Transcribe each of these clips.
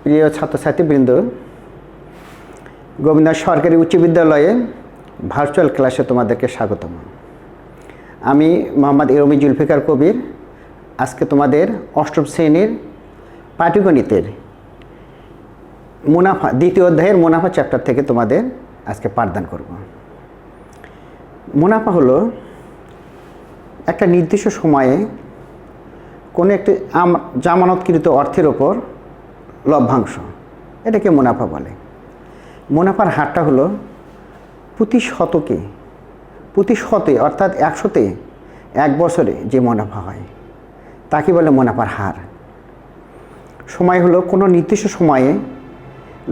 প্রিয় ছাত্রছাত্রীবৃন্দ, গোবিন্দগঞ্জ সরকারি উচ্চ বিদ্যালয়ে ভার্চুয়াল ক্লাসে তোমাদেরকে স্বাগতম। আমি মোহাম্মদ এরমি জুলফিকার কবির আজকে তোমাদের অষ্টম শ্রেণীর পাটিগণিতের মুনাফা দ্বিতীয় অধ্যায়ের মুনাফা চ্যাপ্টার থেকে তোমাদের আজকে পাঠদান করব। মুনাফা হলো একটা নির্দিষ্ট সময়ে কোনো একটি জামানতকৃত অর্থের ওপর লভ্যাংশ, এটাকে মুনাফা বলে। মুনাফার হারটা হলো প্রতি শতে অর্থাৎ 100-তে 1 বছরে যে মুনাফা হয় তাকে বলে মুনাফার হার। সময় হলো কোনো নির্দিষ্ট সময়ে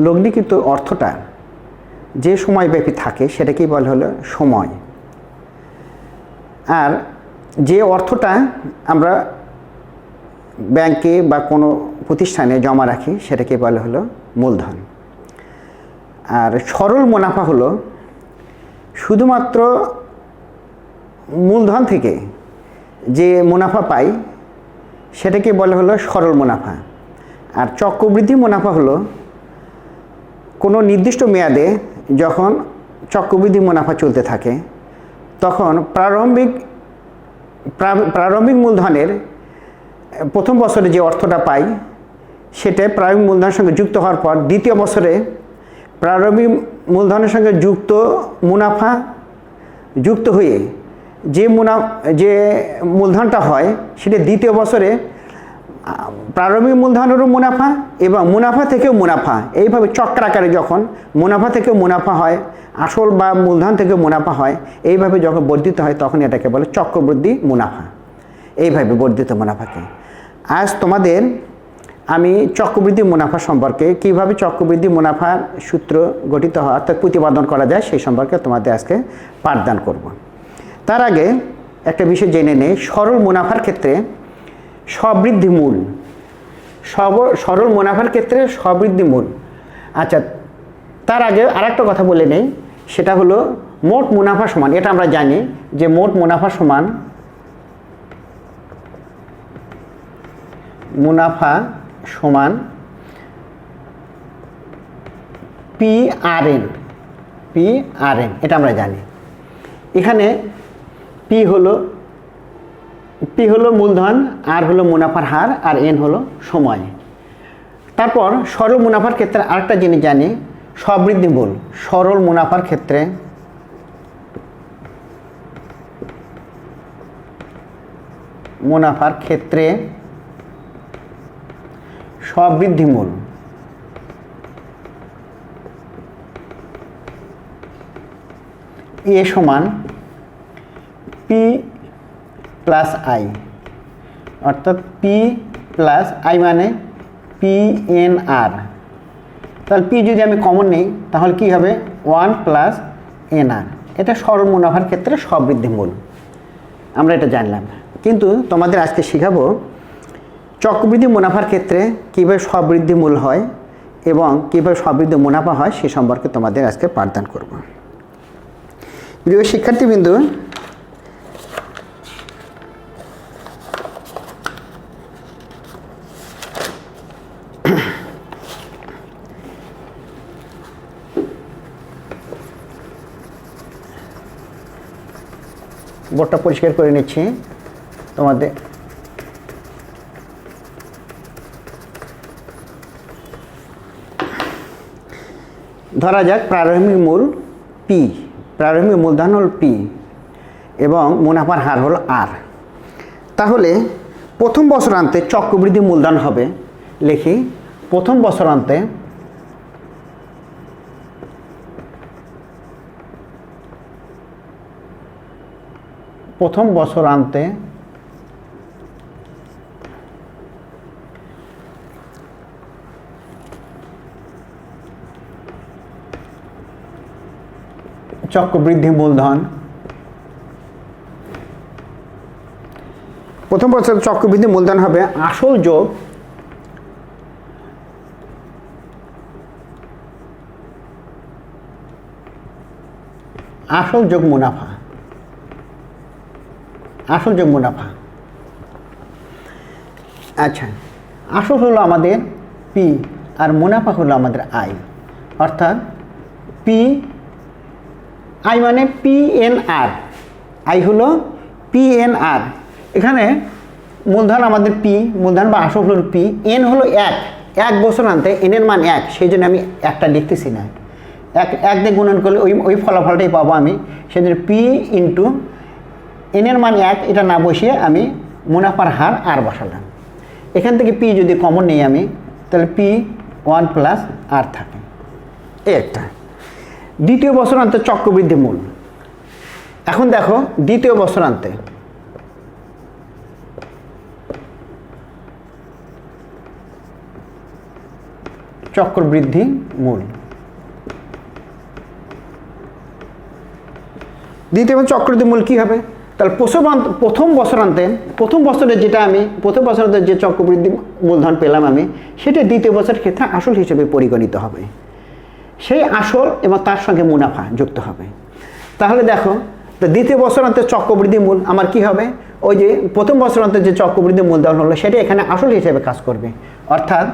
লগ্নিকৃত অর্থটা যে সময়ব্যাপী থাকে সেটাকেই বলা হলো সময়। আর যে অর্থটা আমরা ব্যাংকে বা কোনো প্রতিষ্ঠানে জমা রাখি সেটাকে বলা হলো মূলধন। আর সরল মুনাফা হলো শুধুমাত্র মূলধন থেকে যে মুনাফা পাই সেটাকে বলা হলো সরল মুনাফা। আর চক্রবৃদ্ধি মুনাফা হলো কোনো নির্দিষ্ট মেয়াদে যখন চক্রবৃদ্ধি মুনাফা চলতে থাকে তখন প্রারম্ভিক মূলধনের প্রথম বছরে যে অর্থটা পাই সেটা প্রারম্ভিক মূলধনের সঙ্গে যুক্ত হওয়ার পর দ্বিতীয় বছরে প্রারম্ভিক মূলধনের সঙ্গে যুক্ত মুনাফা যুক্ত হয়ে যে মূলধনটা হয় সেটা দ্বিতীয় বছরে প্রারম্ভিক মূলধনেরও মুনাফা এবং মুনাফা থেকেও মুনাফা, এইভাবে চক্রাকারে যখন মুনাফা থেকেও মুনাফা হয়, আসল বা মূলধন থেকেও মুনাফা হয়, এইভাবে যখন বর্ধিত হয় তখন এটাকে বলে চক্রবৃদ্ধি মুনাফা। এইভাবে বর্ধিত মুনাফাকে আজ তোমাদের আমি চক্রবৃদ্ধি মুনাফা সম্পর্কে, কীভাবে চক্রবৃদ্ধি মুনাফার সূত্র গঠিত হয় অর্থাৎ প্রতিপাদন করা যায় সেই সম্পর্কে তোমাদের আজকে পাঠদান করব। তার আগে একটা বিষয় জেনে নেই, সরল মুনাফার ক্ষেত্রে সবৃদ্ধি মূল, সরল মুনাফার ক্ষেত্রে সবৃদ্ধি মূল। আচ্ছা, তার আগে আরেকটা কথা বলে নেই, সেটা হলো মোট মুনাফা সমান, এটা আমরা জানি যে মোট মুনাফা সমান PRN, এটা আমরা জানি। এখানে পি হলো মূলধন, আর হলো মুনাফার হার, আর এন হলো সময়। তারপর সরল মুনাফার ক্ষেত্রে আরেকটা জিনিস জানি, সবৃদ্ধি মূল। সরল মুনাফার ক্ষেত্রে সবৃদ্ধি মূল এ সমান পি প্লাস আই, অর্থাৎ পি প্লাস আই মানে PNR। তাহলে পি যদি আমি কমন নেই তাহলে কি হবে 1 + NR। এটা সরল মুনাফার ক্ষেত্রে সবৃদ্ধি মূল, আমরা এটা জানলাম। কিন্তু তোমাদের আজকে শেখাবো চক্রবৃদ্ধি মুনাফার ক্ষেত্রে কীভাবে সবৃদ্ধি মূল হয় এবং কীভাবে সবৃদ্ধি মুনাফা হয় সে সম্পর্কে তোমাদের আজকে পাঠদান করব। প্রিয় শিক্ষার্থীবৃন্দু, বোর্ডটা পরিষ্কার করে নিচ্ছি তোমাদের। ধরা যাক প্রারম্ভিক মূল পি, প্রারম্ভিক মূলধন হল পি এবং মুনাফার হার হল আর। তাহলে প্রথম বছরান্তে চক্রবৃদ্ধি মূলধন হবে, লিখি প্রথম বছরান্তে চক্রবৃদ্ধি মূলধন, প্রথম বছর চক্রবৃদ্ধি মূলধন হবে আসল যোগ মুনাফা, আসল যোগ মুনাফা। আচ্ছা, আসল হলো আমাদের পি, আর মুনাফা হলো আমাদের আই, অর্থাৎ পি আই মানে PNR, আই হলো PNR। এখানে মূলধন আমাদের পি, মূলধন বা আসল হলো পি, এন হলো এক বছর আনতে এনের মান 1, সেই জন্য আমি একটা লিখতেছি না, এক দিয়ে গুণন করলে ওই ফলাফলটাই পাবো আমি, সেই জন্য পি ইন্টু এনের মান 1 এটা না বসিয়ে আমি মুনাফার হার আর বসালাম। এখান থেকে পি যদি কমন নেই আমি, তাহলে P1 প্লাস আর থাকে, এই একটা। দ্বিতীয় বছরান্তে চক্রবৃদ্ধি মূল। এখন দেখো দ্বিতীয় বছরান্তে চক্রবৃদ্ধি মূল, দ্বিতীয় চক্রবৃদ্ধি মূল কী হবে? তাহলে প্রথম বছরে যেটা আমি প্রথম বছরান্তে যে চক্রবৃদ্ধি মূলধন পেলাম আমি, সেটা দ্বিতীয় বছরের ক্ষেত্রে আসল হিসেবে পরিগণিত হবে। সেই আসল এবং তার সঙ্গে মুনাফা যুক্ত হবে। তাহলে দেখো, তো দ্বিতীয় বছরান্তে চক্রবৃদ্ধি মূল আমার কি হবে? ওই যে প্রথম বছরান্তে যে চক্রবৃদ্ধি মূলধন হলো সেটা এখানে আসল হিসেবে কাজ করবে, অর্থাৎ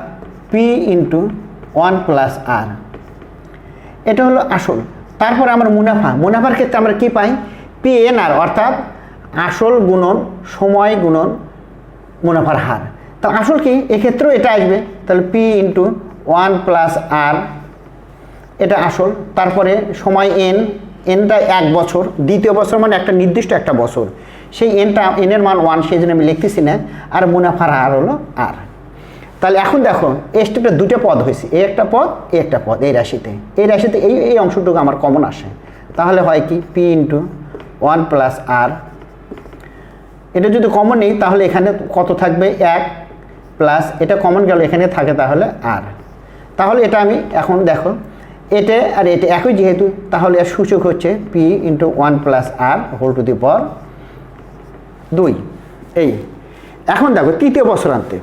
P ইন্টু 1 প্লাস আর, এটা হলো আসল। তারপরে আমার মুনাফার ক্ষেত্রে আমরা কি পাই? PNR, অর্থাৎ আসল গুণন সময় গুণন মুনাফার হার। তা আসল কি? এক্ষেত্রেও এটা আসবে, তাহলে P ইন্টু 1 প্লাস আর, এটা আসল। তারপরে সময় এনটা 1 বছর, দ্বিতীয় বছর মানে একটা নির্দিষ্ট একটা বছর, সেই এনের মান 1, সেই জন্য আমি লিখতেছি না, আর মুনাফার হার হলো আর। তাহলে এখন দেখো এই স্টেপটা দুটো পদ হয়েছে, এই একটা পদ এই রাশিতে এই অংশটুকু আমার কমন আসে। তাহলে হয় কি? P ইন্টু 1 প্লাস আর, এটা যদি কমন নেই তাহলে এখানে কত থাকবে? 1 প্লাস এটা কমন গেল, এখানে থাকে তাহলে আর। তাহলে এটা আমি এখন দেখো এটা আর এটা একই যেহেতু, তাহলে এর সূচক হচ্ছে P into 1 plus R whole to the power 2। এই এখন দেখো তৃতীয় বছরান্তে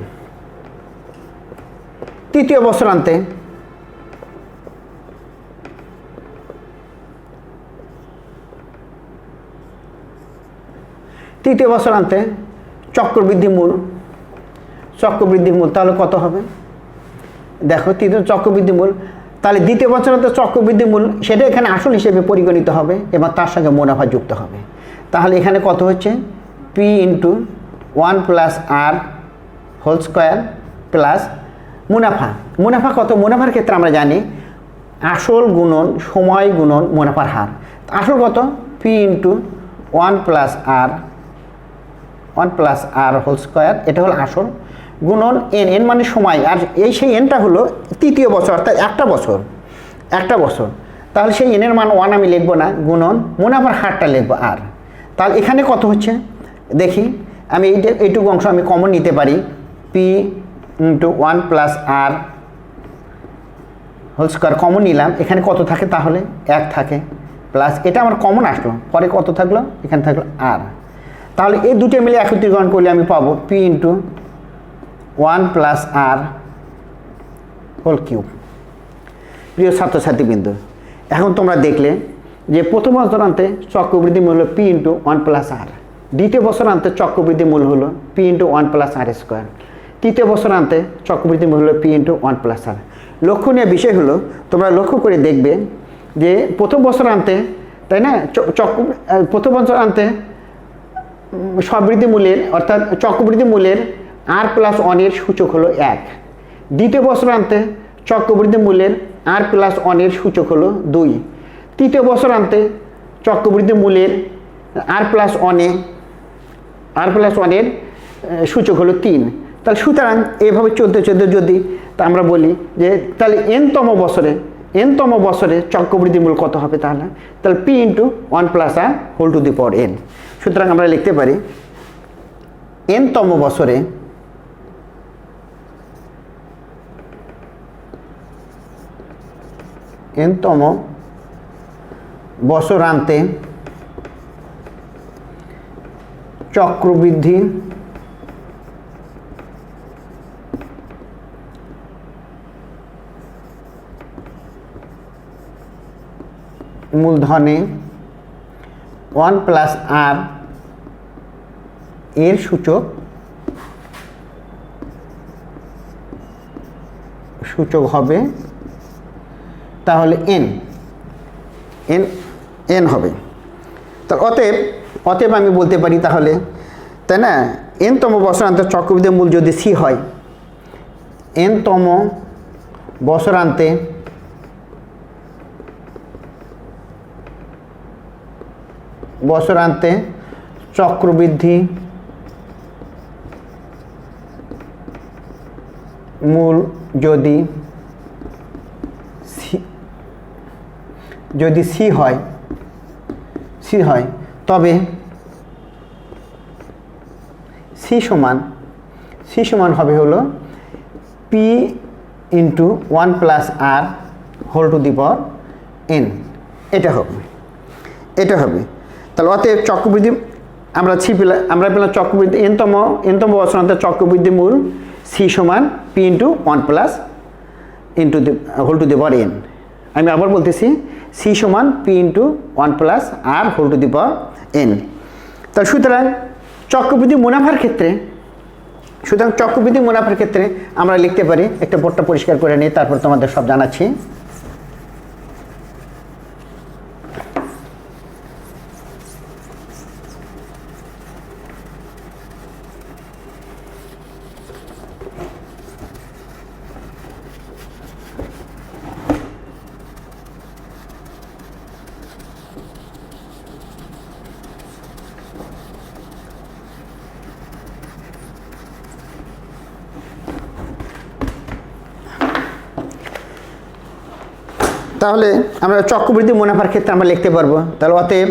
চক্রবৃদ্ধি মূল, তাহলে কত হবে? দেখো তৃতীয় চক্রবৃদ্ধি মূল, তাহলে দ্বিতীয় বছরান্তে চক্রবৃদ্ধি মূল সেটা এখানে আসল হিসেবে পরিগণিত হবে এবং তার সঙ্গে মুনাফা যুক্ত হবে। তাহলে এখানে কত হচ্ছে? P ইন্টু 1 প্লাস আর হোল স্কোয়ার প্লাস মুনাফা কত? মুনাফার ক্ষেত্রে আমরা জানি আসল গুণন সময় গুণন মুনাফার হার। আসল কত? P ইন্টু 1 প্লাস আর হোল স্কোয়ার, এটা হলো আসল, গুণন এন মানে সময়, আর সেই এনটা হলো তৃতীয় বছর, অর্থাৎ একটা বছর। তাহলে সেই এনের মান 1 আমি লিখবো না, গুণন মুনাফার হারটা লিখবো আর। তাহলে এখানে কত হচ্ছে দেখি, আমি এইটুকু অংশ আমি কমন নিতে পারি, P ইন্টু 1 প্লাস আর হোল স্কোয়ার কমন নিলাম, এখানে কত থাকে? তাহলে 1 থাকে, প্লাস এটা আমার কমন আসলো, পরে কত থাকলো? এখানে থাকলো আর। তাহলে এই দুটো মিলে একত্রীকরণ করলে আমি পাবো P ইন্টু 1 প্লাস আর হোল কিউব। প্রিয় ছাত্রছাত্রীবৃন্দ, এখন তোমরা দেখলে যে প্রথম বছরান্তে চক্রবৃদ্ধি মূল হলো P ইন্টু 1 প্লাস আর, দ্বিতীয় বছরান্তে চক্রবৃদ্ধি মূল হলো P ইন্টু 1 প্লাস আর স্কোয়ার, তৃতীয় বছরান্তে চক্রবৃদ্ধি মূল হলো P ইন্টু 1 প্লাস আর। লক্ষণীয় বিষয় হলো তোমরা লক্ষ্য করে দেখবে যে প্রথম বছরান্তে, তাই না, প্রথম বছরান্তে সবৃদ্ধি মূলের অর্থাৎ চক্রবৃদ্ধি মূলের আর প্লাস 1 এর সূচক হলো 1, দ্বিতীয় বছরান্তে চক্রবৃদ্ধি মূলের আর প্লাস 1 এর সূচক হলো 2, তৃতীয় বছরান্তে চক্রবৃদ্ধি মূলের আর প্লাস 1 এর সূচক হলো 3। তাহলে সুতরাং এভাবে চলতে যদি তা আমরা বলি যে তাহলে এনতম বছরে চক্রবৃদ্ধি মূল কত হবে? তাহলে P into 1 plus R whole to the power n। সুতরাং আমরা লিখতে পারি এনতম বছরান্তে চক্রবৃদ্ধি মূলধনে 1 প্লাস আর এর সূচক সূচক হবে তাহলে এন এন এন হবে। তাহলে অতএব আমি বলতে পারি তাহলে, তাই না, এনতম বছরান্তে চক্রবৃদ্ধির মূল যদি সি হয়, এনতম বছরান্তে চক্রবৃদ্ধি মূল যদি সি হয় তবে সি সমান হবে হলো P into 1 plus R whole to the power N. এটা হবে। তাহলে অতএব চক্রবৃদ্ধি আমরা পেলাম চক্রবৃদ্ধি এনতম বছরান্তে চক্রবৃদ্ধি মূল সি সমান P into 1 plus into the whole to the power N. আমি আবার বলতেছি সি সমান P into 1 plus R whole to the power N. তাহলে সুতরাং চক্রবৃদ্ধি মুনাফার ক্ষেত্রে আমরা লিখতে পারি, একটা বোর্ডটা পরিষ্কার করে নিই, তারপর তোমাদের সব জানাচ্ছি। তাহলে আমরা চক্রবৃদ্ধি মুনাফার ক্ষেত্রে আমরা লিখতে পারবো, তাহলে অতএব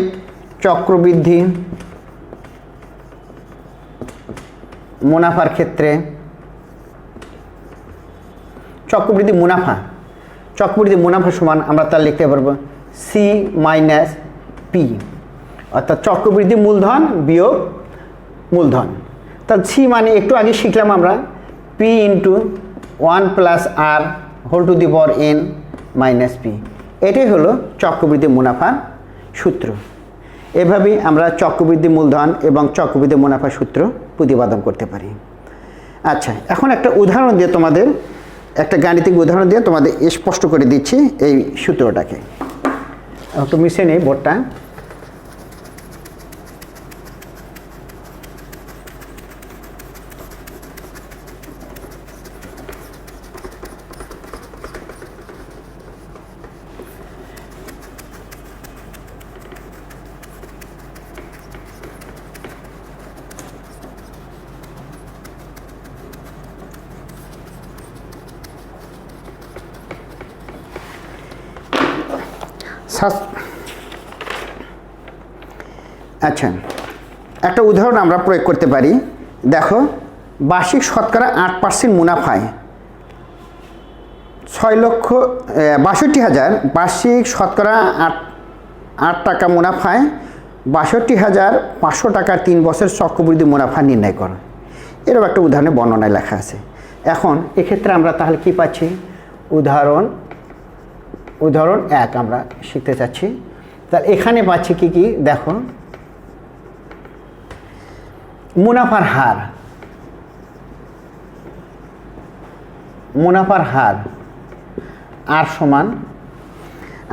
চক্রবৃদ্ধি মুনাফার ক্ষেত্রে চক্রবৃদ্ধি মুনাফা সমান আমরা তার লিখতে পারবো সি মাইনাস পি, অর্থাৎ চক্রবৃদ্ধি মূলধন বিয়োগ মূলধন। তাহলে সি মানে একটু আগে শিখলাম আমরা P into 1 plus R whole to the power N minus P. এটাই হলো চক্রবৃদ্ধি মুনাফার সূত্র। এভাবেই আমরা চক্রবৃদ্ধি মূলধন এবং চক্রবৃদ্ধি মুনাফার সূত্র প্রতিপাদন করতে পারি। আচ্ছা, এখন একটা উদাহরণ দিয়ে তোমাদের, একটা গাণিতিক উদাহরণ দিয়ে তোমাদের স্পষ্ট করে দিচ্ছি এই সূত্রটাকে। একটু মিশে নেই বোর্ডটা। আচ্ছা, একটা উদাহরণ আমরা প্রয়োগ করতে পারি। দেখো, বার্ষিক শতকরা 8% মুনাফায় 6,62,000, বার্ষিক শতকরা 8 টাকা মুনাফায় 62,500 টাকার 3 বছর চক্রবৃদ্ধি মুনাফা নির্ণয় করো। এরকম একটা উদাহরণের বর্ণনায় লেখা আছে। এখন এক্ষেত্রে আমরা তাহলে কি পাচ্ছি? উদাহরণ 1 আমরা শিখতে চাচ্ছি। তাহলে এখানে পাচ্ছি কি দেখো, মুনাফার হার আর সমান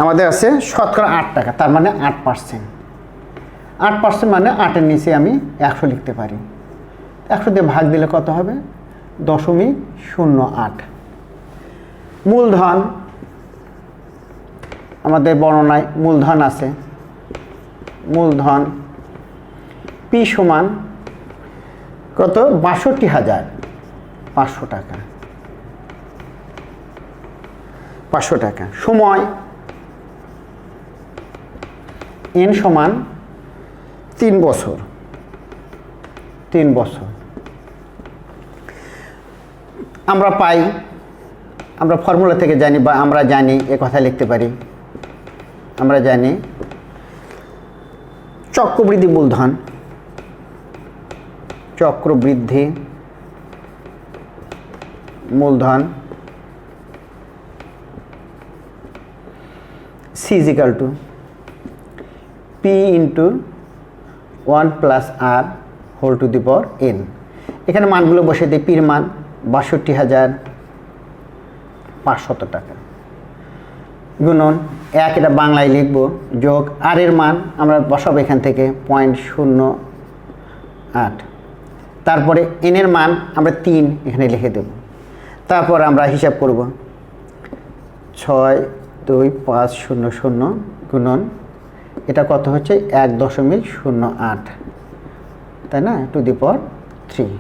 আমাদের আছে শতকরা 8 টাকা, তার মানে 8%। 8% মানে 8-এর নিচে আমি 100 লিখতে পারি। 100 দিয়ে ভাগ দিলে কত হবে? 0.08। মূলধন, আমাদের বর্ণনায় মূলধন আছে, মূলধন পি সমান কত? 62,500 টাকা। 500 টাকা। সময় এন সমান 3 বছর। 3 বছর আমরা পাই, আমরা ফর্মুলা থেকে জানি বা আমরা জানি, এ কথা লিখতে পারি। আমরা জানি চক্রবৃদ্ধি মূলধন, চক্রবৃদ্ধি মূলধন C is equal to P into 1 plus R whole to the power N. এখানে মানগুলো বসে দিই। পির মান 62,000, 500 টাকা গুণন 1, এটা বাংলায় লিখব, যোগ আর এর মান আমরা বসাবো এখান থেকে 0.08, তারপরে এন এর মান আমরা 3 এখানে লিখে দেব। তারপর আমরা হিসাব করব 62500 গুণন এটা কত হচ্ছে 1.08, তাই না, টু দি পাওয়ার 3।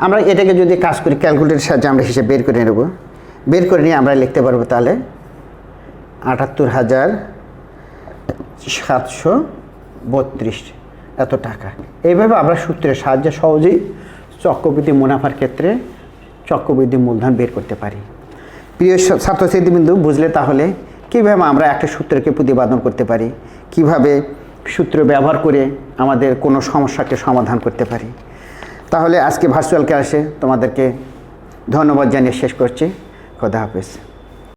আমরা এটাকে যদি কাজ করি ক্যালকুলেটরের সাহায্যে আমরা হিসাব বের করে নেব, বের করে নিয়ে আমরা লিখতে পারবো তাহলে 78,732 এত টাকা। এইভাবে আমরা সূত্রের সাহায্যে সহজেই চক্রবৃদ্ধি মুনাফার ক্ষেত্রে চক্রবৃদ্ধি মূলধন বের করতে পারি। প্রিয় ছাত্রছাত্রীবৃন্দ, বুঝলে তাহলে কীভাবে আমরা একটা সূত্রকে প্রতিপাদন করতে পারি, কিভাবে সূত্র ব্যবহার করে আমাদের কোনো সমস্যাকে সমাধান করতে পারি। তাহলে আজকে ভার্চুয়াল ক্লাসে তোমাদেরকে ধন্যবাদ জানিয়ে শেষ করছি। খোদা হাফেজ।